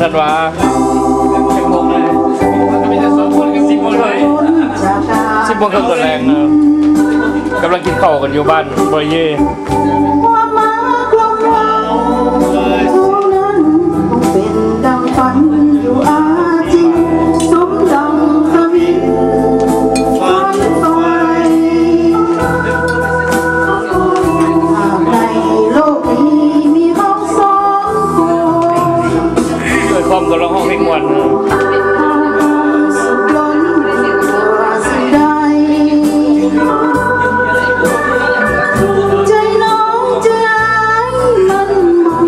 ธันวา10 โมงเลยมีแต่2 คนกับ10 โมงเลย10 โมงก็แรงนะกำลังกินข้าวกันอยู่บ้านบริเย่เป็นดังฝันอยู่อาจริงสมดังทวินฝันไฟในโลกนี้มีห้องสองคน ด้วยความกับร้องห้องเพลงวันสุขล้นว่าสิ่งใดใจน้องใจมันบอก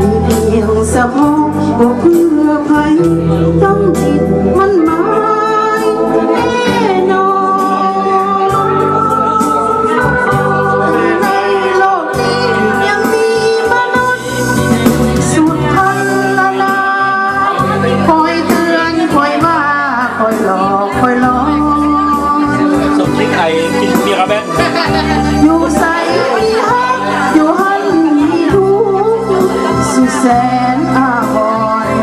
มีเพียงสะโพกบ่เพื่อใครต้องจิตมันหมายแน่นอนในโลกนี้ยังมีมนุษย์สุดพันละลายคอยเตือนคอยว่าคอยหลอกคอยหลอก สมชิกไอกินเบียร์กระแบน อยู่ใส่มีฮักอยู่หันมีทุกข์สุดแสนอาภรณ์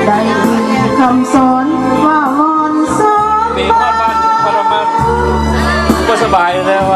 ได้มีคำสอนว่าวอนสอน เบคอนบ้านพรมันก็สบายแล้ว